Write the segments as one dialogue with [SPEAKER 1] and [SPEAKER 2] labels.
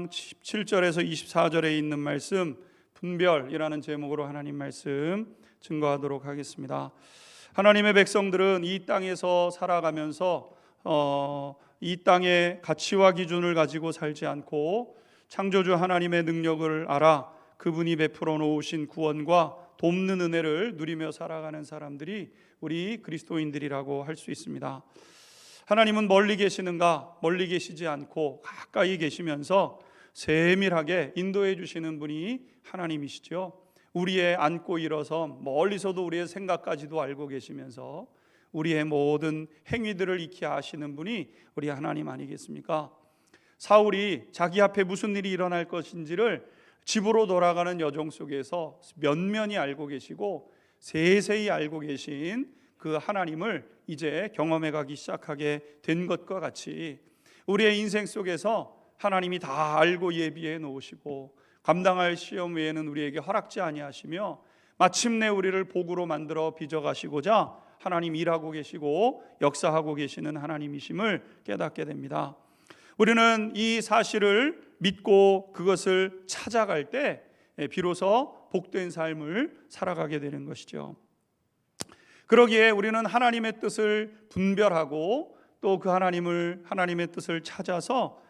[SPEAKER 1] 9장 17절에서 24절에 있는 말씀, 분별이라는 제목으로 하나님 말씀 증거하도록 하겠습니다. 하나님의 백성들은 이 땅에서 살아가면서 이 땅의 가치와 기준을 가지고 살지 않고 창조주 하나님의 능력을 알아 그분이 베풀어 놓으신 구원과 돕는 은혜를 누리며 살아가는 사람들이 우리 그리스도인들이라고 할 수 있습니다. 하나님은 멀리 계시는가? 멀리 계시지 않고 가까이 계시면서 세밀하게 인도해 주시는 분이 하나님이시죠. 우리의 앉고 일어섬, 멀리서도 우리의 생각까지도 알고 계시면서 우리의 모든 행위들을 익히 아시는 분이 우리 하나님 아니겠습니까? 사울이 자기 앞에 무슨 일이 일어날 것인지를 집으로 돌아가는 여정 속에서 면면히 알고 계시고 세세히 알고 계신 그 하나님을 이제 경험해 가기 시작하게 된 것과 같이 우리의 인생 속에서 하나님이 다 알고 예비해 놓으시고 감당할 시험 외에는 우리에게 허락지 아니하시며 마침내 우리를 복으로 만들어 빚어가시고자 하나님 일하고 계시고 역사하고 계시는 하나님이심을 깨닫게 됩니다. 우리는 이 사실을 믿고 그것을 찾아갈 때 비로소 복된 삶을 살아가게 되는 것이죠. 그러기에 우리는 하나님의 뜻을 분별하고 또 그 하나님의 뜻을 찾아서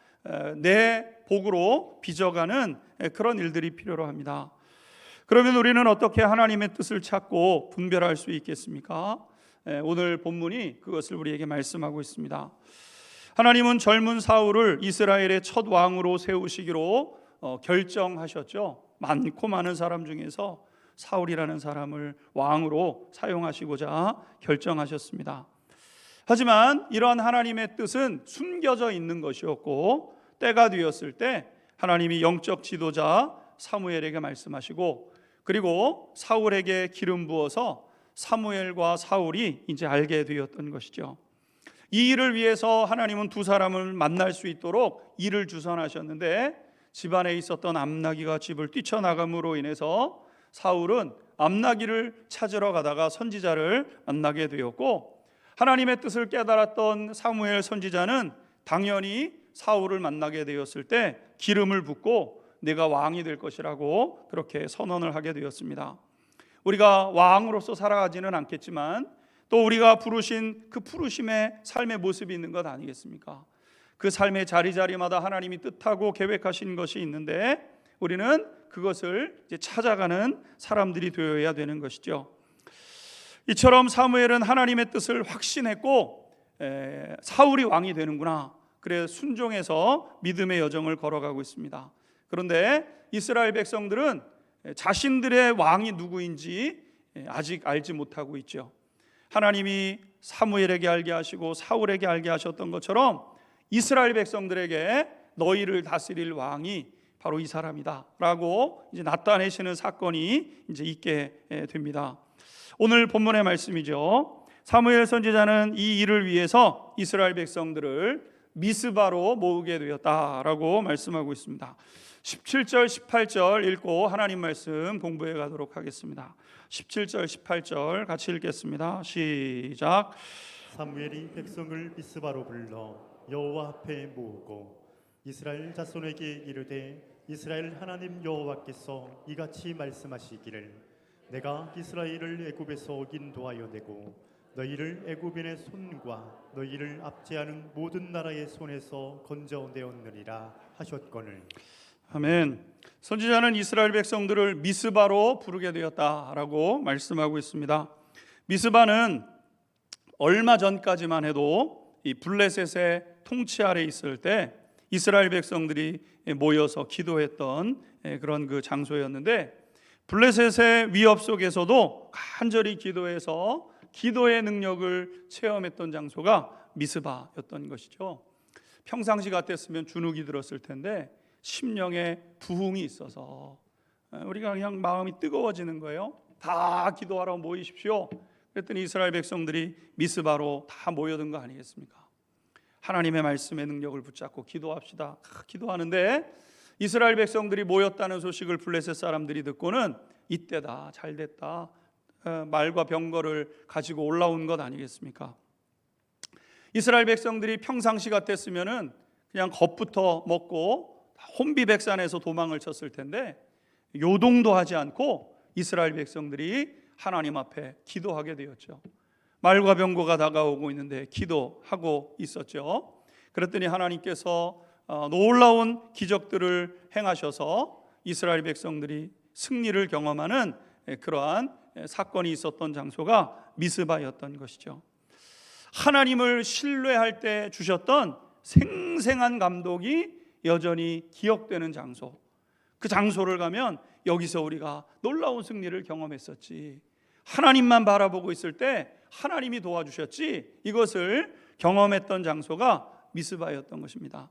[SPEAKER 1] 내 복으로 빚어가는 그런 일들이 필요로 합니다. 그러면 우리는 어떻게 하나님의 뜻을 찾고 분별할 수 있겠습니까? 오늘 본문이 그것을 우리에게 말씀하고 있습니다. 하나님은 젊은 사울을 이스라엘의 첫 왕으로 세우시기로 결정하셨죠. 많고 많은 사람 중에서 사울이라는 사람을 왕으로 사용하시고자 결정하셨습니다. 하지만 이러한 하나님의 뜻은 숨겨져 있는 것이었고 때가 되었을 때 하나님이 영적 지도자 사무엘에게 말씀하시고 그리고 사울에게 기름 부어서 사무엘과 사울이 이제 알게 되었던 것이죠. 이 일을 위해서 하나님은 두 사람을 만날 수 있도록 일을 주선하셨는데 집안에 있었던 암나기가 집을 뛰쳐나감으로 인해서 사울은 암나기를 찾으러 가다가 선지자를 만나게 되었고 하나님의 뜻을 깨달았던 사무엘 선지자는 당연히 사울을 만나게 되었을 때 기름을 붓고 내가 왕이 될 것이라고 그렇게 선언을 하게 되었습니다. 우리가 왕으로서 살아가지는 않겠지만 또 우리가 부르신 그 부르심의 삶의 모습이 있는 것 아니겠습니까? 그 삶의 자리자리마다 하나님이 뜻하고 계획하신 것이 있는데 우리는 그것을 이제 찾아가는 사람들이 되어야 되는 것이죠. 이처럼 사무엘은 하나님의 뜻을 확신했고 사울이 왕이 되는구나. 그래 순종해서 믿음의 여정을 걸어가고 있습니다. 그런데 이스라엘 백성들은 자신들의 왕이 누구인지 아직 알지 못하고 있죠. 하나님이 사무엘에게 알게 하시고 사울에게 알게 하셨던 것처럼 이스라엘 백성들에게 너희를 다스릴 왕이 바로 이 사람이다 라고 이제 나타내시는 사건이 이제 있게 됩니다. 오늘 본문의 말씀이죠. 사무엘 선지자는 이 일을 위해서 이스라엘 백성들을 미스바로 모으게 되었다라고 말씀하고 있습니다. 17절 18절 읽고 하나님 말씀 공부해 가도록 하겠습니다. 17절 18절 같이 읽겠습니다. 시작.
[SPEAKER 2] 사무엘이 백성을 미스바로 불러 여호와 앞에 모으고 이스라엘 자손에게 이르되 이스라엘 하나님 여호와께서 이같이 말씀하시기를 내가 이스라엘을 애굽에서 인도하여 내고 너희를 애굽인의 손과 너희를 압제하는 모든 나라의 손에서 건져내었느니라 하셨거늘.
[SPEAKER 1] 아멘. 선지자는 이스라엘 백성들을 미스바로 부르게 되었다라고 말씀하고 있습니다. 미스바는 얼마 전까지만 해도 이 블레셋의 통치 아래 있을 때 이스라엘 백성들이 모여서 기도했던 그런 그 장소였는데 블레셋의 위협 속에서도 간절히 기도해서 기도의 능력을 체험했던 장소가 미스바였던 것이죠. 평상시 같았으면 주눅이 들었을 텐데 심령에 부흥이 있어서 우리가 그냥 마음이 뜨거워지는 거예요. 다 기도하러 모이십시오. 그랬더니 이스라엘 백성들이 미스바로 다 모여든 거 아니겠습니까? 하나님의 말씀의 능력을 붙잡고 기도합시다. 기도하는데 이스라엘 백성들이 모였다는 소식을 블레셋 사람들이 듣고는 이때다, 잘됐다, 말과 병거를 가지고 올라온 것 아니겠습니까? 이스라엘 백성들이 평상시 같았으면은 그냥 겁부터 먹고 혼비백산에서 도망을 쳤을 텐데 요동도 하지 않고 이스라엘 백성들이 하나님 앞에 기도하게 되었죠. 말과 병거가 다가오고 있는데 기도하고 있었죠. 그랬더니 하나님께서 놀라운 기적들을 행하셔서 이스라엘 백성들이 승리를 경험하는 그러한 사건이 있었던 장소가 미스바였던 것이죠. 하나님을 신뢰할 때 주셨던 생생한 감독이 여전히 기억되는 장소, 그 장소를 가면 여기서 우리가 놀라운 승리를 경험했었지, 하나님만 바라보고 있을 때 하나님이 도와주셨지, 이것을 경험했던 장소가 미스바였던 것입니다.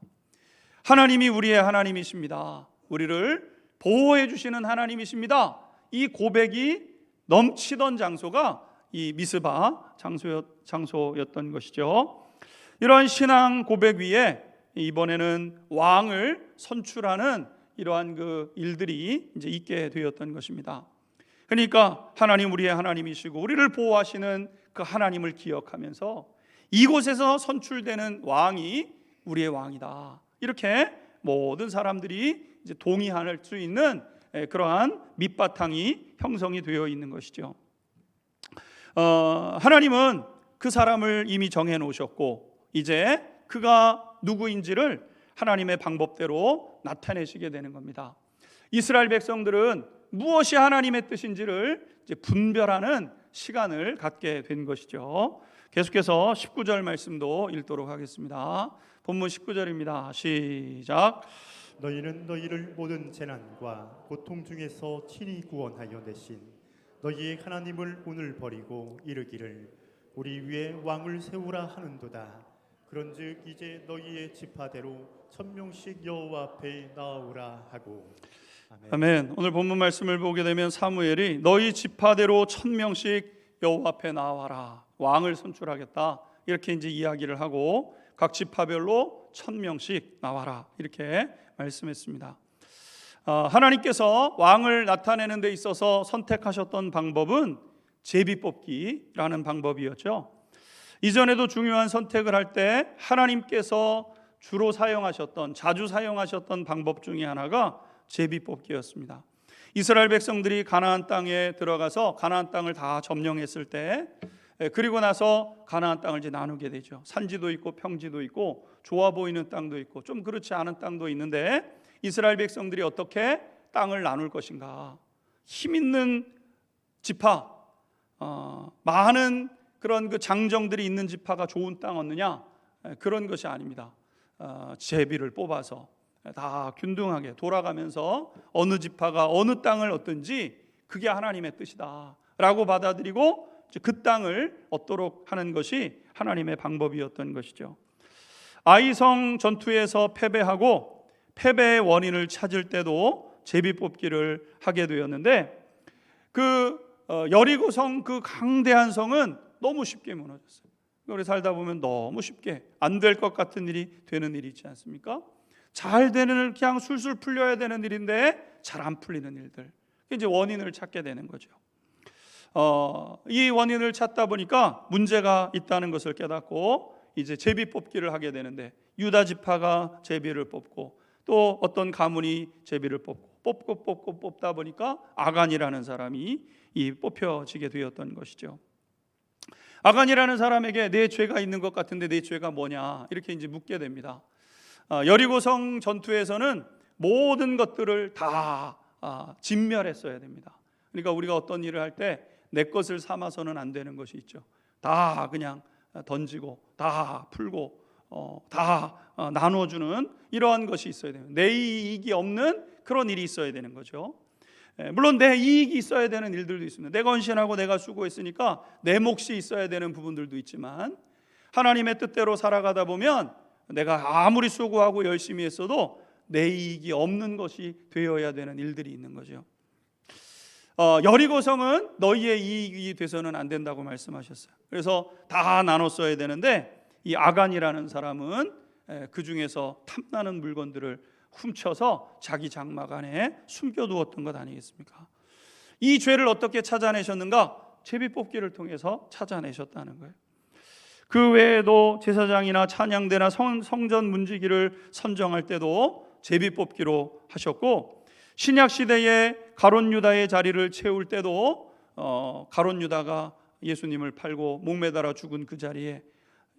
[SPEAKER 1] 하나님이 우리의 하나님이십니다. 우리를 보호해 주시는 하나님이십니다. 이 고백이 넘치던 장소가 이 미스바 장소였던 것이죠. 이러한 신앙 고백 위에 이번에는 왕을 선출하는 이러한 그 일들이 이제 있게 되었던 것입니다. 그러니까 하나님 우리의 하나님이시고 우리를 보호하시는 그 하나님을 기억하면서 이곳에서 선출되는 왕이 우리의 왕이다, 이렇게 모든 사람들이 이제 동의할 수 있는 그러한 밑바탕이 형성이 되어 있는 것이죠. 하나님은 그 사람을 이미 정해 놓으셨고 이제 그가 누구인지를 하나님의 방법대로 나타내시게 되는 겁니다. 이스라엘 백성들은 무엇이 하나님의 뜻인지를 이제 분별하는 시간을 갖게 된 것이죠. 계속해서 19절 말씀도 읽도록 하겠습니다. 본문 19절입니다. 시작.
[SPEAKER 2] 너희는 너희를 모든 재난과 고통 중에서 친히 구원하여 내신 너희의 하나님을 오늘 버리고 이르기를 우리 위에 왕을 세우라 하는도다. 그런즉 이제 너희의 지파대로 1000명씩 여호와 앞에 나아오라 하고. 아멘.
[SPEAKER 1] 아멘. 오늘 본문 말씀을 보게 되면 사무엘이 너희 지파대로 1000명씩 여호와 앞에 나와라, 왕을 선출하겠다, 이렇게 이제 이야기를 하고 각 지파별로 1000명씩 나와라, 이렇게 말씀했습니다. 하나님께서 왕을 나타내는 데 있어서 선택하셨던 방법은 제비뽑기라는 방법이었죠. 이전에도 중요한 선택을 할 때 하나님께서 주로 사용하셨던, 자주 사용하셨던 방법 중에 하나가 제비뽑기였습니다. 이스라엘 백성들이 가나안 땅에 들어가서 가나안 땅을 다 점령했을 때, 그리고 나서 가나안 땅을 이제 나누게 되죠. 산지도 있고 평지도 있고 좋아 보이는 땅도 있고 좀 그렇지 않은 땅도 있는데 이스라엘 백성들이 어떻게 땅을 나눌 것인가? 힘 있는 지파, 많은 그런 그 장정들이 있는 지파가 좋은 땅 얻느냐? 그런 것이 아닙니다. 제비를 뽑아서 다 균등하게 돌아가면서 어느 지파가 어느 땅을 얻든지 그게 하나님의 뜻이다 라고 받아들이고 그 땅을 얻도록 하는 것이 하나님의 방법이었던 것이죠. 아이성 전투에서 패배하고 패배의 원인을 찾을 때도 제비뽑기를 하게 되었는데 그 여리고성, 그 강대한 성은 너무 쉽게 무너졌어요. 우리 살다 보면 너무 쉽게 안 될 것 같은 일이 되는 일이 있지 않습니까? 잘 되는, 그냥 술술 풀려야 되는 일인데 잘 안 풀리는 일들, 이제 원인을 찾게 되는 거죠. 이 원인을 찾다 보니까 문제가 있다는 것을 깨닫고 이제 제비뽑기를 하게 되는데 유다 지파가 제비를 뽑고 또 어떤 가문이 제비를 뽑고 뽑다 보니까 아간이라는 사람이 뽑혀지게 되었던 것이죠. 아간이라는 사람에게 내 죄가 있는 것 같은데 내 죄가 뭐냐, 이렇게 이제 묻게 됩니다. 여리고성 전투에서는 모든 것들을 다 진멸했어야 됩니다. 그러니까 우리가 어떤 일을 할 때 내 것을 삼아서는 안 되는 것이 있죠. 다 그냥 던지고 다 풀고 다 나눠주는 이러한 것이 있어야 돼요. 내 이익이 없는 그런 일이 있어야 되는 거죠. 물론 내 이익이 있어야 되는 일들도 있습니다. 내가 헌신하고 내가 수고했으니까 내 몫이 있어야 되는 부분들도 있지만 하나님의 뜻대로 살아가다 보면 내가 아무리 수고하고 열심히 했어도 내 이익이 없는 것이 되어야 되는 일들이 있는 거죠. 여리고성은 너희의 이익이 돼서는 안 된다고 말씀하셨어요. 그래서 다 나눴어야 되는데 이 아간이라는 사람은 그 중에서 탐나는 물건들을 훔쳐서 자기 장막 안에 숨겨두었던 것 아니겠습니까? 이 죄를 어떻게 찾아내셨는가? 제비뽑기를 통해서 찾아내셨다는 거예요. 그 외에도 제사장이나 찬양대나 성전 문지기를 선정할 때도 제비 뽑기로 하셨고, 신약 시대에 가룟 유다의 자리를 채울 때도 가룟 유다가 예수님을 팔고 목매달아 죽은 그 자리에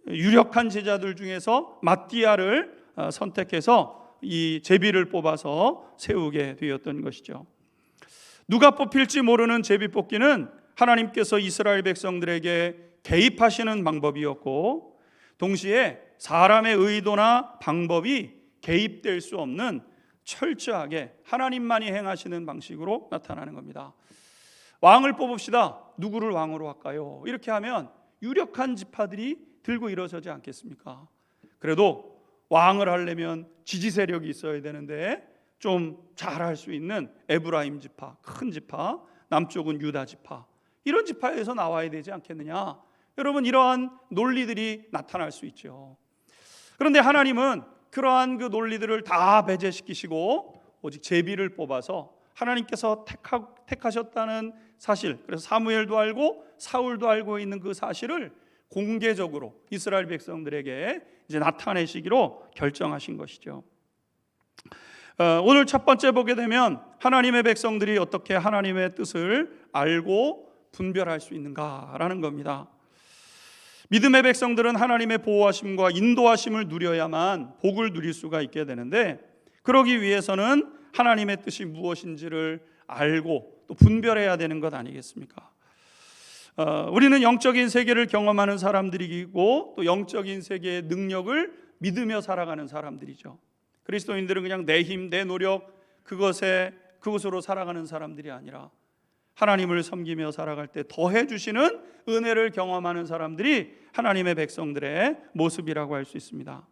[SPEAKER 1] 유력한 제자들 중에서 마띠아를 선택해서 이 제비를 뽑아서 세우게 되었던 것이죠. 누가 뽑힐지 모르는 제비 뽑기는 하나님께서 이스라엘 백성들에게 개입하시는 방법이었고, 동시에 사람의 의도나 방법이 개입될 수 없는 철저하게 하나님만이 행하시는 방식으로 나타나는 겁니다. 왕을 뽑읍시다. 누구를 왕으로 할까요? 이렇게 하면 유력한 지파들이 들고 일어서지 않겠습니까? 그래도 왕을 하려면 지지 세력이 있어야 되는데 좀 잘할 수 있는 에브라임 지파, 큰 지파, 남쪽은 유다 지파, 이런 지파에서 나와야 되지 않겠느냐? 여러분, 이러한 논리들이 나타날 수 있죠. 그런데 하나님은 그러한 그 논리들을 다 배제시키시고 오직 제비를 뽑아서 하나님께서 택하셨다는 사실, 그래서 사무엘도 알고 사울도 알고 있는 그 사실을 공개적으로 이스라엘 백성들에게 이제 나타내시기로 결정하신 것이죠. 오늘 첫 번째 보게 되면 하나님의 백성들이 어떻게 하나님의 뜻을 알고 분별할 수 있는가라는 겁니다. 믿음의 백성들은 하나님의 보호하심과 인도하심을 누려야만 복을 누릴 수가 있게 되는데, 그러기 위해서는 하나님의 뜻이 무엇인지를 알고 또 분별해야 되는 것 아니겠습니까? 우리는 영적인 세계를 경험하는 사람들이고 또 영적인 세계의 능력을 믿으며 살아가는 사람들이죠. 그리스도인들은 그냥 내 힘, 내 노력, 그것으로 살아가는 사람들이 아니라 하나님을 섬기며 살아갈 때 더해 주시는 은혜를 경험하는 사람들이 하나님의 백성들의 모습이라고 할 수 있습니다.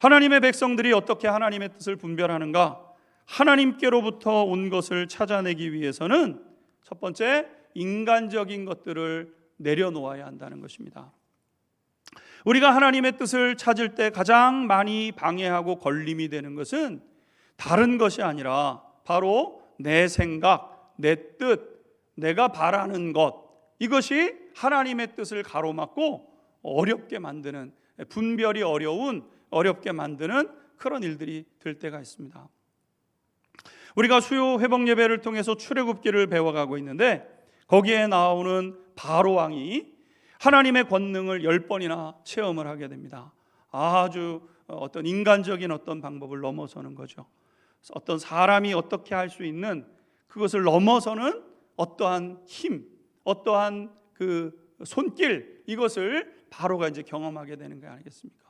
[SPEAKER 1] 하나님의 백성들이 어떻게 하나님의 뜻을 분별하는가? 하나님께로부터 온 것을 찾아내기 위해서는 첫 번째, 인간적인 것들을 내려놓아야 한다는 것입니다. 우리가 하나님의 뜻을 찾을 때 가장 많이 방해하고 걸림이 되는 것은 다른 것이 아니라 바로 내 생각, 내 뜻, 내가 바라는 것, 이것이 하나님의 뜻을 가로막고 어렵게 만드는, 분별이 어렵게 만드는 그런 일들이 될 때가 있습니다. 우리가 수요 회복 예배를 통해서 출애굽기를 배워가고 있는데, 거기에 나오는 바로 왕이 하나님의 권능을 10번이나 체험을 하게 됩니다. 아주 어떤 인간적인 어떤 방법을 넘어서는 거죠. 어떤 사람이 어떻게 할 수 있는 그것을 넘어서는 어떠한 힘, 어떠한 그 손길, 이것을 바로가 이제 경험하게 되는 거 아니겠습니까?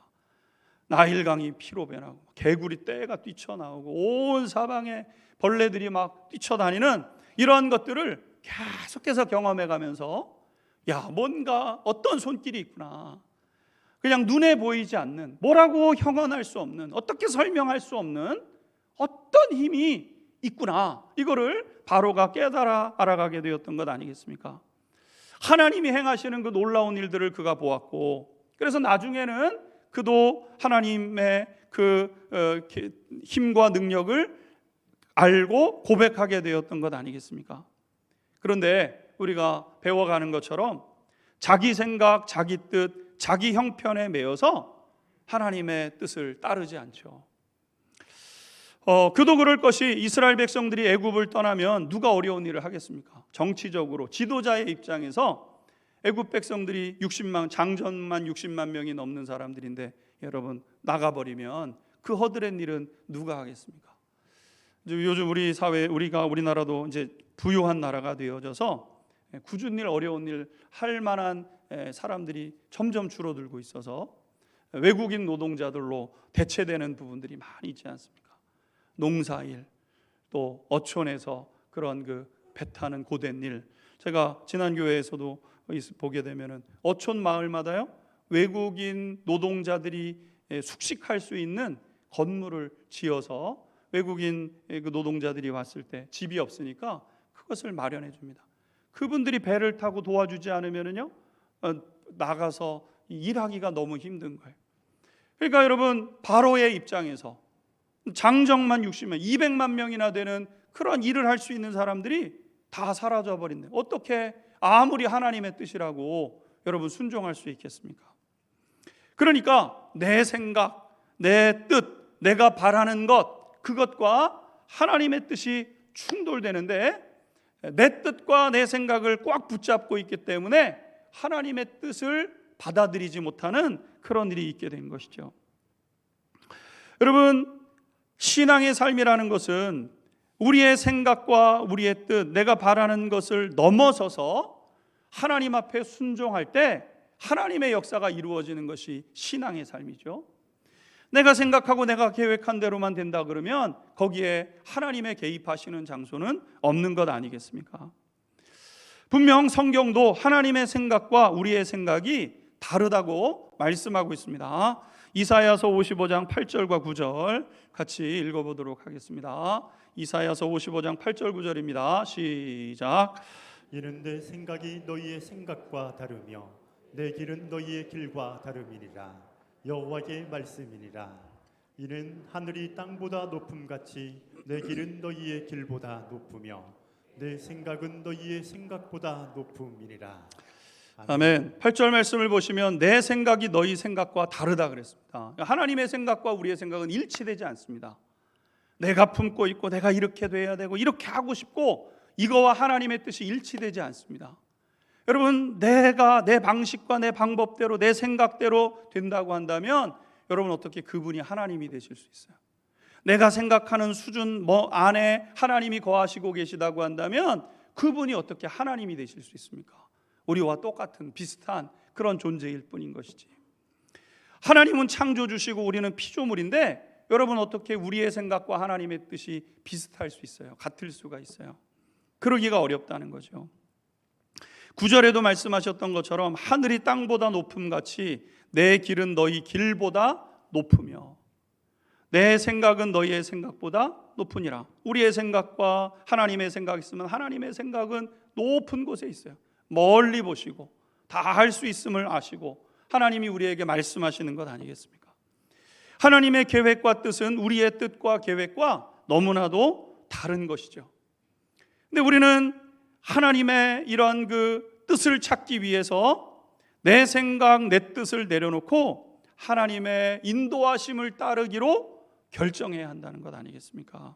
[SPEAKER 1] 나일강이 피로 변하고 개구리 떼가 뛰쳐나오고 온 사방에 벌레들이 막 뛰쳐다니는 이러한 것들을 계속해서 경험해 가면서, 야, 뭔가 어떤 손길이 있구나, 그냥 눈에 보이지 않는, 뭐라고 형언할 수 없는, 어떻게 설명할 수 없는 어떤 힘이 있구나, 이거를 바로가 깨달아 알아가게 되었던 것 아니겠습니까? 하나님이 행하시는 그 놀라운 일들을 그가 보았고, 그래서 나중에는 그도 하나님의 그 힘과 능력을 알고 고백하게 되었던 것 아니겠습니까? 그런데 우리가 배워가는 것처럼 자기 생각, 자기 뜻, 자기 형편에 매여서 하나님의 뜻을 따르지 않죠. 그도 그럴 것이, 이스라엘 백성들이 애굽을 떠나면 누가 어려운 일을 하겠습니까? 정치적으로 지도자의 입장에서 애굽 백성들이 장전만 60만 명이 넘는 사람들인데, 여러분, 나가버리면 그 허드렛 일은 누가 하겠습니까? 요즘 우리 사회, 우리나라도 이제 부유한 나라가 되어져서 굳은 일, 어려운 일 할 만한 사람들이 점점 줄어들고 있어서 외국인 노동자들로 대체되는 부분들이 많이 있지 않습니까? 농사일, 또 어촌에서 그런 그 배 타는 고된 일, 제가 지난 교회에서도 보게 되면은 어촌 마을마다요, 외국인 노동자들이 숙식할 수 있는 건물을 지어서 외국인 그 노동자들이 왔을 때 집이 없으니까 그것을 마련해 줍니다. 그분들이 배를 타고 도와주지 않으면은요, 나가서 일하기가 너무 힘든 거예요. 그러니까 여러분, 바로의 입장에서 장정만 60만, 200만 명이나 되는 그런 일을 할 수 있는 사람들이 다 사라져 버린대. 어떻게 아무리 하나님의 뜻이라고 여러분 순종할 수 있겠습니까? 그러니까 내 생각, 내 뜻, 내가 바라는 것, 그것과 하나님의 뜻이 충돌되는데 내 뜻과 내 생각을 꽉 붙잡고 있기 때문에 하나님의 뜻을 받아들이지 못하는 그런 일이 있게 된 것이죠. 여러분, 신앙의 삶이라는 것은 우리의 생각과 우리의 뜻, 내가 바라는 것을 넘어서서 하나님 앞에 순종할 때 하나님의 역사가 이루어지는 것이 신앙의 삶이죠. 내가 생각하고 내가 계획한 대로만 된다 그러면 거기에 하나님의 개입하시는 장소는 없는 것 아니겠습니까? 분명 성경도 하나님의 생각과 우리의 생각이 다르다고 말씀하고 있습니다. 이사야서 55장 8절과 9절 같이 읽어보도록 하겠습니다. 이사야서 55장 8절 9절입니다. 시작.
[SPEAKER 2] 이는 내 생각이 너희의 생각과 다르며 내 길은 너희의 길과 다름이니라. 여호와의 말씀이니라. 이는 하늘이 땅보다 높음같이 내 길은 너희의 길보다 높으며 내 생각은 너희의 생각보다 높음이니라.
[SPEAKER 1] 아멘. 8절 말씀을 보시면 내 생각이 너희 생각과 다르다 그랬습니다. 하나님의 생각과 우리의 생각은 일치되지 않습니다. 내가 품고 있고 내가 이렇게 돼야 되고 이렇게 하고 싶고 이거와 하나님의 뜻이 일치되지 않습니다. 여러분, 내가 내 방식과 내 방법대로 내 생각대로 된다고 한다면 여러분 어떻게 그분이 하나님이 되실 수 있어요? 내가 생각하는 수준 안에 하나님이 거하시고 계시다고 한다면 그분이 어떻게 하나님이 되실 수 있습니까? 우리와 똑같은 비슷한 그런 존재일 뿐인 것이지. 하나님은 창조주시고 우리는 피조물인데 여러분 어떻게 우리의 생각과 하나님의 뜻이 비슷할 수 있어요? 같을 수가 있어요? 그러기가 어렵다는 거죠. 9절에도 말씀하셨던 것처럼 하늘이 땅보다 높음같이 내 길은 너희 길보다 높으며 내 생각은 너희의 생각보다 높으니라. 우리의 생각과 하나님의 생각이 있으면 하나님의 생각은 높은 곳에 있어요. 멀리 보시고 다 할 수 있음을 아시고 하나님이 우리에게 말씀하시는 것 아니겠습니까? 하나님의 계획과 뜻은 우리의 뜻과 계획과 너무나도 다른 것이죠. 근데 우리는 하나님의 이런 그 뜻을 찾기 위해서 내 생각, 내 뜻을 내려놓고 하나님의 인도하심을 따르기로 결정해야 한다는 것 아니겠습니까?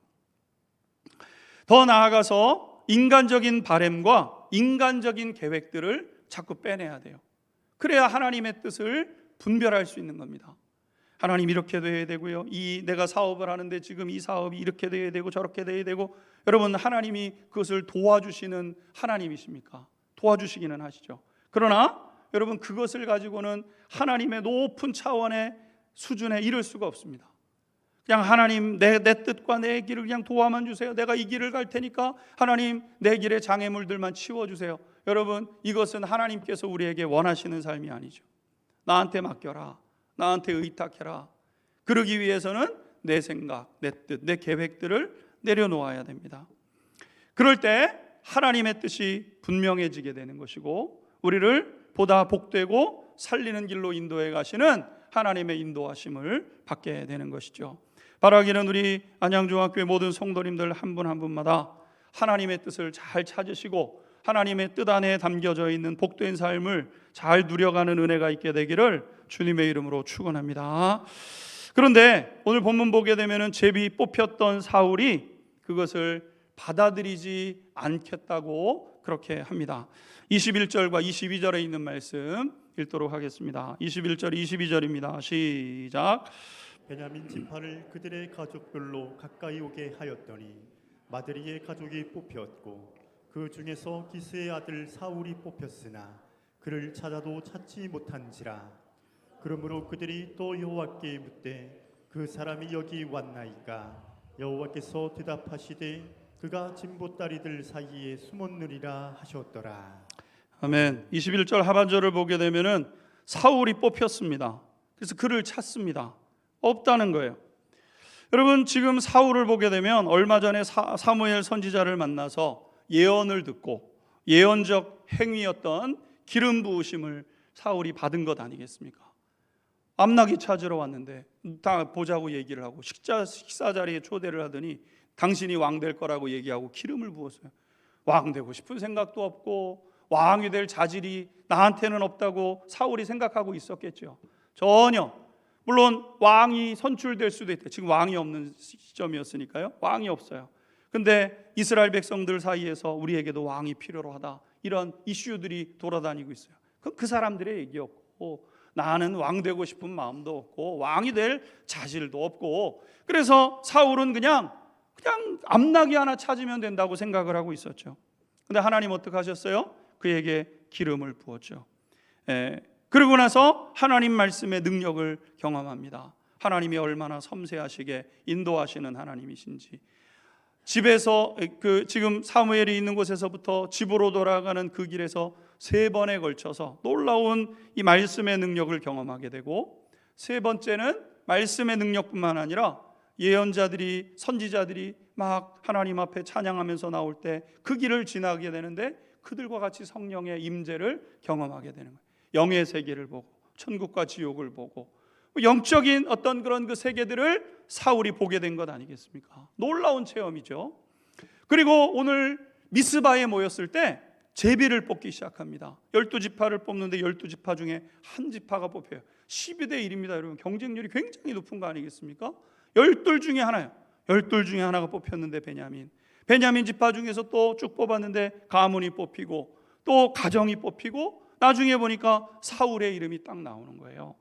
[SPEAKER 1] 더 나아가서 인간적인 바램과 인간적인 계획들을 자꾸 빼내야 돼요. 그래야 하나님의 뜻을 분별할 수 있는 겁니다. 하나님 이렇게 돼야 되고요. 내가 사업을 하는데 지금 이 사업이 이렇게 돼야 되고 저렇게 돼야 되고 여러분 하나님이 그것을 도와주시는 하나님이십니까? 도와주시기는 하시죠. 그러나 여러분 그것을 가지고는 하나님의 높은 차원의 수준에 이를 수가 없습니다. 그냥 하나님 내 뜻과 내 길을 그냥 도와만 주세요. 내가 이 길을 갈 테니까 하나님 내 길의 장애물들만 치워주세요. 여러분 이것은 하나님께서 우리에게 원하시는 삶이 아니죠. 나한테 맡겨라. 나한테 의탁해라. 그러기 위해서는 내 생각, 내 뜻, 내 계획들을 내려놓아야 됩니다. 그럴 때 하나님의 뜻이 분명해지게 되는 것이고 우리를 보다 복되고 살리는 길로 인도해 가시는 하나님의 인도하심을 받게 되는 것이죠. 바라기는 우리 안양중학교의 모든 성도님들 한 분 한 분마다 하나님의 뜻을 잘 찾으시고 하나님의 뜻 안에 담겨져 있는 복된 삶을 잘 누려가는 은혜가 있게 되기를 주님의 이름으로 축원합니다. 그런데 오늘 본문 보게 되면은 제비 뽑혔던 사울이 그것을 받아들이지 않겠다고 그렇게 합니다. 21절과 22절에 있는 말씀 읽도록 하겠습니다. 21절 22절입니다. 시작.
[SPEAKER 2] 베냐민 지파를 그들의 가족별로 가까이 오게 하였더니 마드리의 가족이 뽑혔고 그 중에서 기스의 아들 사울이 뽑혔으나 그를 찾아도 찾지 못한지라. 그러므로 그들이 또 여호와께 묻되 그 사람이 여기 왔나이까? 여호와께서 대답하시되 그가 진보다리들 사이에 숨었느니라 하셨더라.
[SPEAKER 1] 아멘. 21절 하반절을 보게 되면은 사울이 뽑혔습니다. 그래서 그를 찾습니다. 없다는 거예요. 여러분 지금 사울을 보게 되면 얼마 전에 사무엘 선지자를 만나서 예언을 듣고 예언적 행위였던 기름 부으심을 사울이 받은 것 아니겠습니까? 암나귀 찾으러 왔는데 다 보자고 얘기를 하고 식사 자리에 초대를 하더니 당신이 왕 될 거라고 얘기하고 기름을 부었어요. 왕 되고 싶은 생각도 없고 왕이 될 자질이 나한테는 없다고 사울이 생각하고 있었겠죠. 전혀 물론 왕이 선출될 수도 있대. 지금 왕이 없는 시점이었으니까요. 왕이 없어요. 근데 이스라엘 백성들 사이에서 우리에게도 왕이 필요로 하다, 이런 이슈들이 돌아다니고 있어요. 그럼 그 사람들의 얘기였고, 나는 왕 되고 싶은 마음도 없고 왕이 될 자질도 없고, 그래서 사울은 그냥 암나귀 하나 찾으면 된다고 생각을 하고 있었죠. 근데 하나님 어떻게 하셨어요? 그에게 기름을 부었죠. 그러고 나서 하나님 말씀의 능력을 경험합니다. 하나님이 얼마나 섬세하시게 인도하시는 하나님이신지. 집에서 지금 사무엘이 있는 곳에서부터 집으로 돌아가는 그 길에서 3번에 걸쳐서 놀라운 이 말씀의 능력을 경험하게 되고, 3번째는 말씀의 능력뿐만 아니라 예언자들이, 선지자들이 막 하나님 앞에 찬양하면서 나올 때 그 길을 지나게 되는데 그들과 같이 성령의 임재를 경험하게 되는 거예요. 영의 세계를 보고 천국과 지옥을 보고 영적인 어떤 그런 그 세계들을 사울이 보게 된 것 아니겠습니까? 놀라운 체험이죠. 그리고 오늘 미스바에 모였을 때 제비를 뽑기 시작합니다. 12지파를 뽑는데 12지파 중에 한 지파가 뽑혀요. 12대 1입니다. 여러분, 경쟁률이 굉장히 높은 거 아니겠습니까? 12 중에 하나예요. 12 중에 하나가 뽑혔는데 베냐민 지파 중에서 또 쭉 뽑았는데 가문이 뽑히고 또 가정이 뽑히고 나중에 보니까 사울의 이름이 딱 나오는 거예요.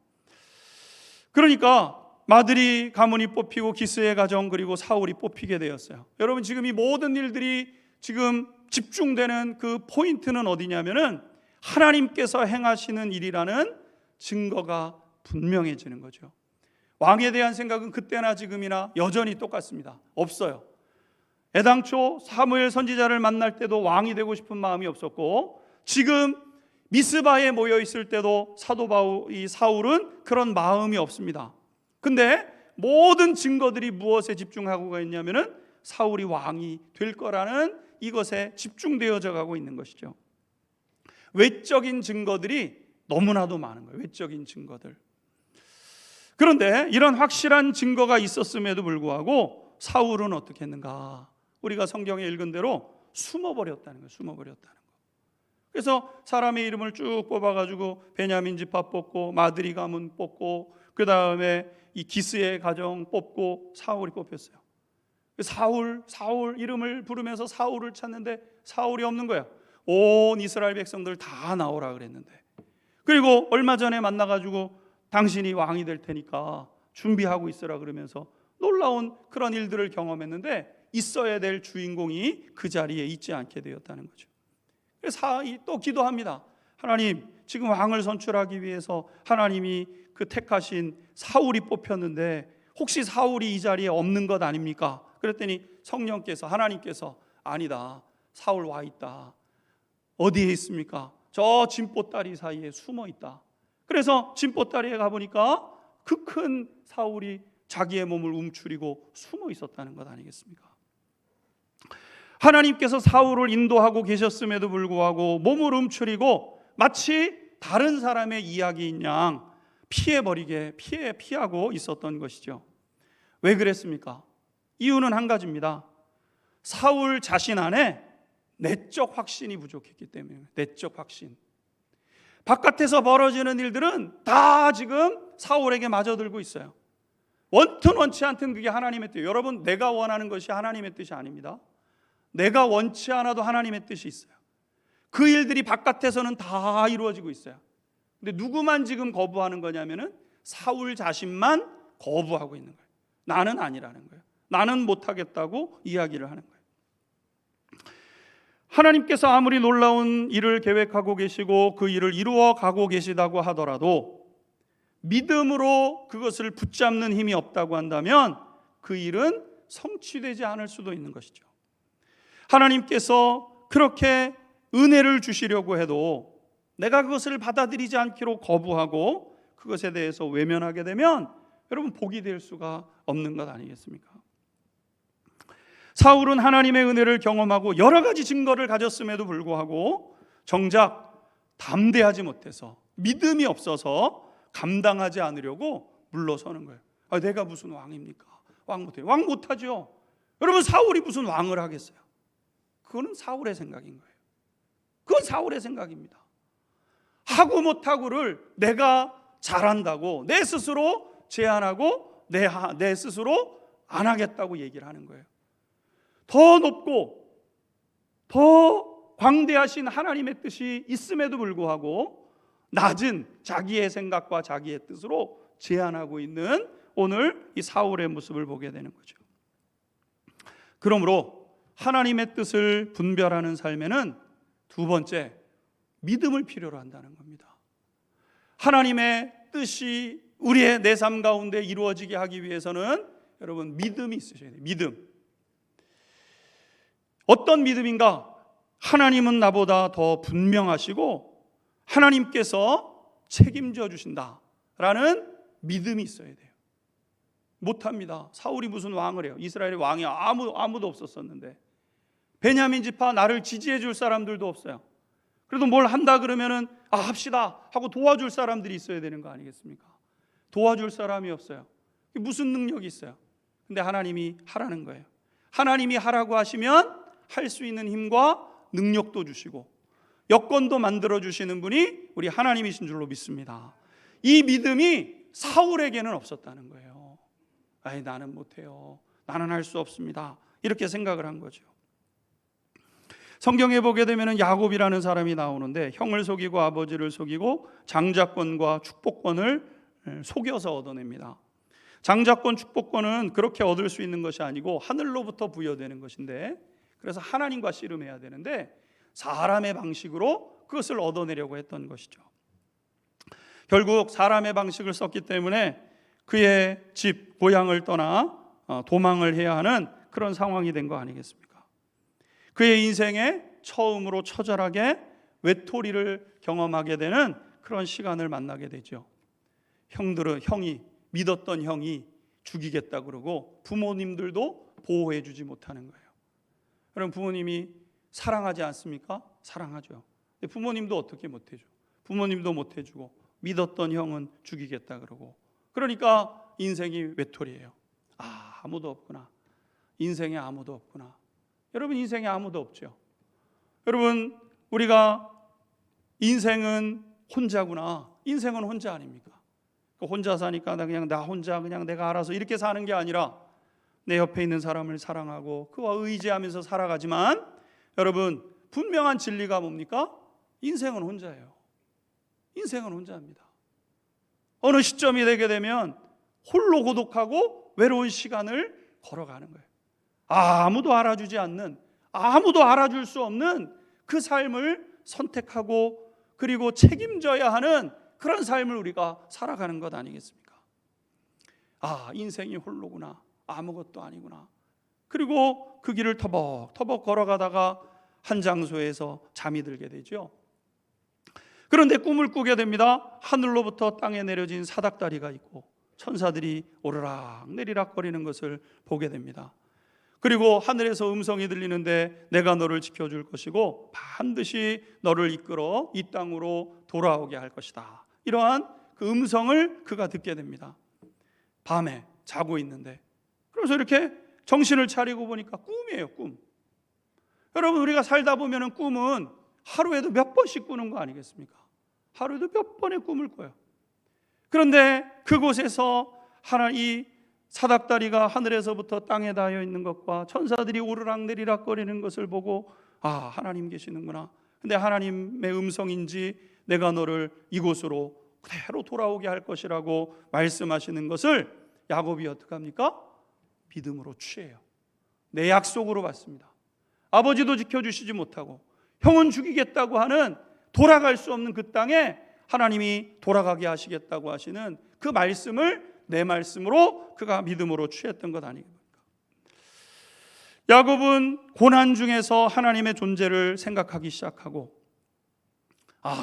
[SPEAKER 1] 그러니까 마들이 가문이 뽑히고 기스의 가정 그리고 사울이 뽑히게 되었어요. 여러분, 지금 이 모든 일들이 지금 집중되는 그 포인트는 어디냐면은 하나님께서 행하시는 일이라는 증거가 분명해지는 거죠. 왕에 대한 생각은 그때나 지금이나 여전히 똑같습니다. 없어요. 애당초 사무엘 선지자를 만날 때도 왕이 되고 싶은 마음이 없었고, 지금 미스바에 모여 있을 때도 이 사울은 그런 마음이 없습니다. 근데 모든 증거들이 무엇에 집중하고 있냐면은 사울이 왕이 될 거라는 이것에 집중되어져 가고 있는 것이죠. 외적인 증거들이 너무나도 많은 거예요. 외적인 증거들. 그런데 이런 확실한 증거가 있었음에도 불구하고 사울은 어떻게 했는가? 우리가 성경에 읽은 대로 숨어버렸다는 거예요. 숨어버렸다는 거. 그래서 사람의 이름을 쭉 뽑아가지고 베냐민 지파 뽑고 마드리 가문 뽑고 그 다음에 이 기스의 가정 뽑고 사울이 뽑혔어요. 사울 이름을 부르면서 사울을 찾는데 사울이 없는 거예요. 온 이스라엘 백성들 다 나오라 그랬는데, 그리고 얼마 전에 만나가지고 당신이 왕이 될 테니까 준비하고 있으라 그러면서 놀라운 그런 일들을 경험했는데 있어야 될 주인공이 그 자리에 있지 않게 되었다는 거죠. 그래서 또 기도합니다. 하나님, 지금 왕을 선출하기 위해서 하나님이 그 택하신 사울이 뽑혔는데 혹시 사울이 이 자리에 없는 것 아닙니까? 그랬더니 성령께서, 하나님께서 아니다, 사울 와 있다. 어디에 있습니까? 저 진보다리 사이에 숨어 있다. 그래서 진보다리에 가보니까 그 큰 사울이 자기의 몸을 움츠리고 숨어 있었다는 것 아니겠습니까? 하나님께서 사울을 인도하고 계셨음에도 불구하고 몸을 움츠리고 마치 다른 사람의 이야기인 양 피하고 있었던 것이죠. 왜 그랬습니까? 이유는 한 가지입니다. 사울 자신 안에 내적 확신이 부족했기 때문에. 내적 확신. 바깥에서 벌어지는 일들은 다 지금 사울에게 맞아들고 있어요. 원튼 원치 않든 그게 하나님의 뜻이에요. 여러분, 내가 원하는 것이 하나님의 뜻이 아닙니다. 내가 원치 않아도 하나님의 뜻이 있어요. 그 일들이 바깥에서는 다 이루어지고 있어요. 근데 누구만 지금 거부하는 거냐면은 사울 자신만 거부하고 있는 거예요. 나는 아니라는 거예요. 나는 못하겠다고 이야기를 하는 거예요. 하나님께서 아무리 놀라운 일을 계획하고 계시고 그 일을 이루어 가고 계시다고 하더라도 믿음으로 그것을 붙잡는 힘이 없다고 한다면 그 일은 성취되지 않을 수도 있는 것이죠. 하나님께서 그렇게 은혜를 주시려고 해도 내가 그것을 받아들이지 않기로 거부하고 그것에 대해서 외면하게 되면 여러분, 복이 될 수가 없는 것 아니겠습니까? 사울은 하나님의 은혜를 경험하고 여러 가지 증거를 가졌음에도 불구하고 정작 담대하지 못해서, 믿음이 없어서 감당하지 않으려고 물러서는 거예요. 내가 무슨 왕입니까? 왕 못해요. 왕 못하죠. 여러분, 사울이 무슨 왕을 하겠어요? 그거는 사울의 생각인 거예요. 그건 사울의 생각입니다. 하고 못하고를 내가 잘한다고 내 스스로 제한하고 내 스스로 안 하겠다고 얘기를 하는 거예요. 더 높고 더 광대하신 하나님의 뜻이 있음에도 불구하고 낮은 자기의 생각과 자기의 뜻으로 제한하고 있는 오늘 이 사울의 모습을 보게 되는 거죠. 그러므로 하나님의 뜻을 분별하는 삶에는 두 번째, 믿음을 필요로 한다는 겁니다. 하나님의 뜻이 우리의 내 삶 가운데 이루어지게 하기 위해서는 여러분 믿음이 있으셔야 돼요. 믿음. 어떤 믿음인가? 하나님은 나보다 더 분명하시고 하나님께서 책임져 주신다라는 믿음이 있어야 돼요. 못합니다. 사울이 무슨 왕을 해요? 이스라엘의 왕이 아무도 없었었는데, 베냐민 지파 나를 지지해 줄 사람들도 없어요. 그래도 뭘 한다 그러면은 합시다 하고 도와줄 사람들이 있어야 되는 거 아니겠습니까? 도와줄 사람이 없어요. 무슨 능력이 있어요? 근데 하나님이 하라는 거예요. 하나님이 하라고 하시면 할 수 있는 힘과 능력도 주시고 여건도 만들어 주시는 분이 우리 하나님이신 줄로 믿습니다. 이 믿음이 사울에게는 없었다는 거예요. 나는 못해요. 나는 할 수 없습니다. 이렇게 생각을 한 거죠. 성경에 보게 되면 야곱이라는 사람이 나오는데 형을 속이고 아버지를 속이고 장자권과 축복권을 속여서 얻어냅니다. 장자권, 축복권은 그렇게 얻을 수 있는 것이 아니고 하늘로부터 부여되는 것인데, 그래서 하나님과 씨름해야 되는데 사람의 방식으로 그것을 얻어내려고 했던 것이죠. 결국 사람의 방식을 썼기 때문에 그의 집, 고향을 떠나 도망을 해야 하는 그런 상황이 된 거 아니겠습니까? 그의 인생에 처음으로 처절하게 외톨이를 경험하게 되는 그런 시간을 만나게 되죠. 형이 믿었던 형이 죽이겠다 그러고 부모님들도 보호해 주지 못하는 거예요. 여러분, 부모님이 사랑하지 않습니까? 사랑하죠. 근데 부모님도 어떻게 못해줘? 부모님도 못해주고 믿었던 형은 죽이겠다 그러고, 그러니까 인생이 외톨이에요. 아무도 없구나. 인생에 아무도 없구나. 여러분, 인생에 아무도 없죠. 여러분, 우리가 인생은 혼자구나. 인생은 혼자 아닙니까? 혼자 사니까 나 혼자 내가 알아서 이렇게 사는 게 아니라 내 옆에 있는 사람을 사랑하고 그와 의지하면서 살아가지만, 여러분, 분명한 진리가 뭡니까? 인생은 혼자예요. 인생은 혼자입니다. 어느 시점이 되게 되면 홀로 고독하고 외로운 시간을 걸어가는 거예요. 아무도 알아주지 않는, 아무도 알아줄 수 없는 그 삶을 선택하고 그리고 책임져야 하는 그런 삶을 우리가 살아가는 것 아니겠습니까? 인생이 홀로구나. 아무것도 아니구나. 그리고 그 길을 터벅터벅 걸어가다가 한 장소에서 잠이 들게 되죠. 그런데 꿈을 꾸게 됩니다. 하늘로부터 땅에 내려진 사닥다리가 있고 천사들이 오르락 내리락 거리는 것을 보게 됩니다. 그리고 하늘에서 음성이 들리는데 내가 너를 지켜줄 것이고 반드시 너를 이끌어 이 땅으로 돌아오게 할 것이다. 이러한 그 음성을 그가 듣게 됩니다. 밤에 자고 있는데, 그래서 이렇게 정신을 차리고 보니까 꿈이에요. 꿈. 여러분, 우리가 살다 보면 꿈은 하루에도 몇 번씩 꾸는 거 아니겠습니까? 하루에도 몇 번의 꿈을 꿔요. 그런데 그곳에서 이 사닥다리가 하늘에서부터 땅에 닿아 있는 것과 천사들이 오르락내리락 거리는 것을 보고 하나님 계시는구나. 근데 하나님의 음성인지 내가 너를 이곳으로 그대로 돌아오게 할 것이라고 말씀하시는 것을 야곱이 어떻게 합니까? 믿음으로 취해요. 내 약속으로 받습니다. 아버지도 지켜주시지 못하고 형은 죽이겠다고 하는 돌아갈 수 없는 그 땅에 하나님이 돌아가게 하시겠다고 하시는 그 말씀을 내 말씀으로 그가 믿음으로 취했던 것 아닙니까? 야곱은 고난 중에서 하나님의 존재를 생각하기 시작하고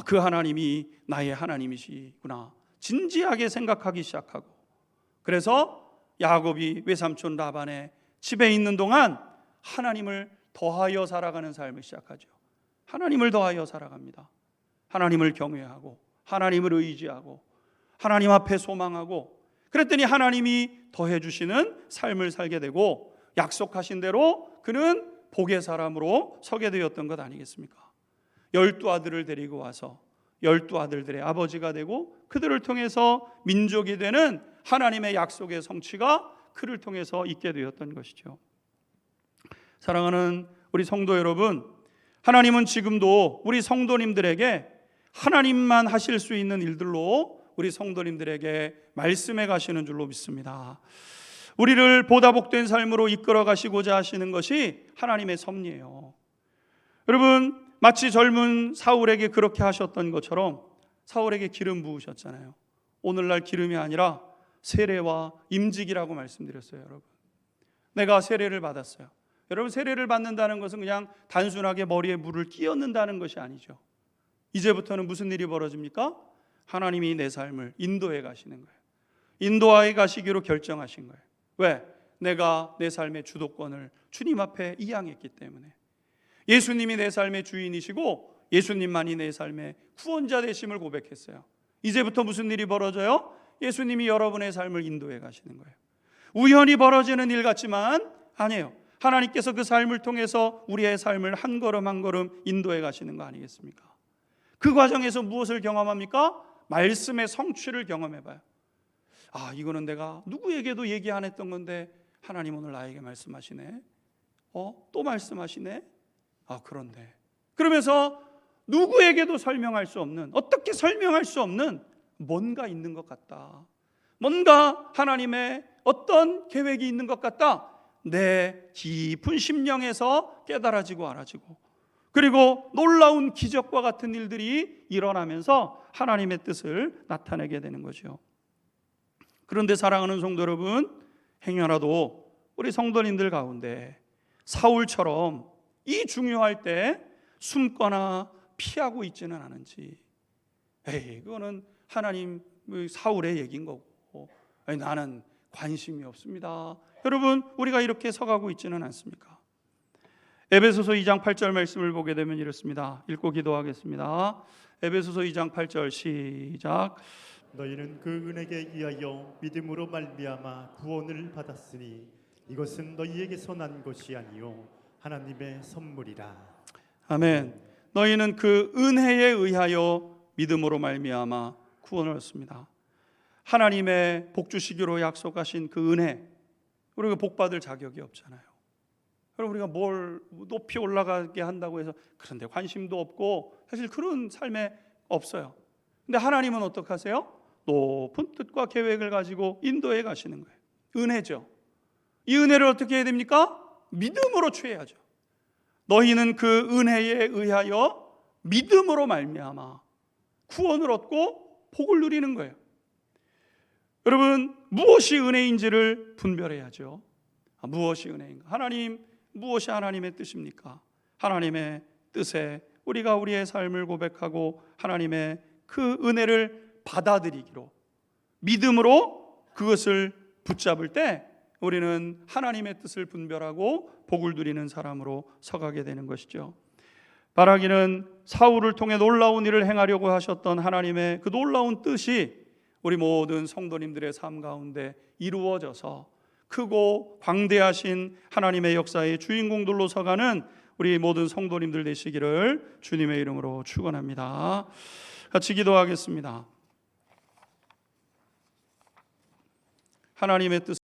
[SPEAKER 1] 그 하나님이 나의 하나님이시구나 진지하게 생각하기 시작하고, 그래서 야곱이 외삼촌 라반의 집에 있는 동안 하나님을 더하여 살아가는 삶을 시작하죠. 하나님을 더하여 살아갑니다. 하나님을 경외하고 하나님을 의지하고 하나님 앞에 소망하고, 그랬더니 하나님이 더해 주시는 삶을 살게 되고 약속하신 대로 그는 복의 사람으로 서게 되었던 것 아니겠습니까? 12아들을 데리고 와서 12아들들의 아버지가 되고 그들을 통해서 민족이 되는 하나님의 약속의 성취가 그를 통해서 있게 되었던 것이죠. 사랑하는 우리 성도 여러분, 하나님은 지금도 우리 성도님들에게 하나님만 하실 수 있는 일들로 우리 성도님들에게 말씀해 가시는 줄로 믿습니다. 우리를 보다 복된 삶으로 이끌어 가시고자 하시는 것이 하나님의 섭리예요. 여러분, 마치 젊은 사울에게 그렇게 하셨던 것처럼 사울에게 기름 부으셨잖아요. 오늘날 기름이 아니라 세례와 임직이라고 말씀드렸어요. 여러분, 내가 세례를 받았어요. 여러분, 세례를 받는다는 것은 그냥 단순하게 머리에 물을 끼얹는다는 것이 아니죠. 이제부터는 무슨 일이 벌어집니까? 하나님이 내 삶을 인도해 가시는 거예요. 인도하여 가시기로 결정하신 거예요. 왜? 내가 내 삶의 주도권을 주님 앞에 이양했기 때문에. 예수님이 내 삶의 주인이시고 예수님만이 내 삶의 구원자 되심을 고백했어요. 이제부터 무슨 일이 벌어져요? 예수님이 여러분의 삶을 인도해 가시는 거예요. 우연히 벌어지는 일 같지만 아니에요. 하나님께서 그 삶을 통해서 우리의 삶을 한 걸음 한 걸음 인도해 가시는 거 아니겠습니까? 그 과정에서 무엇을 경험합니까? 말씀의 성취를 경험해봐요. 아, 이거는 내가 누구에게도 얘기 안 했던 건데 하나님 오늘 나에게 말씀하시네. 또 말씀하시네. 아, 그런데 그러면서 누구에게도 설명할 수 없는, 어떻게 설명할 수 없는 뭔가 있는 것 같다. 뭔가 하나님의 어떤 계획이 있는 것 같다. 내 깊은 심령에서 깨달아지고 알아지고, 그리고 놀라운 기적과 같은 일들이 일어나면서 하나님의 뜻을 나타내게 되는 거죠. 그런데 사랑하는 성도 여러분, 행여라도 우리 성도님들 가운데 사울처럼 이 중요할 때 숨거나 피하고 있지는 않은지, 그거는 하나님 사울의 얘기인 거고 나는 관심이 없습니다. 여러분, 우리가 이렇게 서가고 있지는 않습니까? 에베소서 2장 8절 말씀을 보게 되면 이렇습니다. 읽고 기도하겠습니다. 에베소서 2장 8절 시작.
[SPEAKER 2] 너희는 그 은혜에 의하여 믿음으로 말미암아 구원을 받았으니 이것은 너희에게서 난 것이 아니요 하나님의 선물이라.
[SPEAKER 1] 아멘. 너희는 그 은혜에 의하여 믿음으로 말미암아 구원을 얻습니다. 하나님의 복 주시기로 약속하신 그 은혜, 우리가 복 받을 자격이 없잖아요. 여러분, 우리가 뭘 높이 올라가게 한다고 해서 그런데 관심도 없고 사실 그런 삶에 없어요. 근데 하나님은 어떻게 하세요? 높은 뜻과 계획을 가지고 인도해 가시는 거예요. 은혜죠. 이 은혜를 어떻게 해야 됩니까? 믿음으로 취해야죠. 너희는 그 은혜에 의하여 믿음으로 말미암아 구원을 얻고 복을 누리는 거예요. 여러분, 무엇이 은혜인지를 분별해야죠. 무엇이 은혜인가? 하나님, 무엇이 하나님의 뜻입니까? 하나님의 뜻에 우리가 우리의 삶을 고백하고 하나님의 그 은혜를 받아들이기로, 믿음으로 그것을 붙잡을 때 우리는 하나님의 뜻을 분별하고 복을 누리는 사람으로 서가게 되는 것이죠. 바라기는 사울을 통해 놀라운 일을 행하려고 하셨던 하나님의 그 놀라운 뜻이 우리 모든 성도님들의 삶 가운데 이루어져서 크고 광대하신 하나님의 역사의 주인공들로 서가는 우리 모든 성도님들 되시기를 주님의 이름으로 축원합니다. 같이 기도하겠습니다. 하나님의 뜻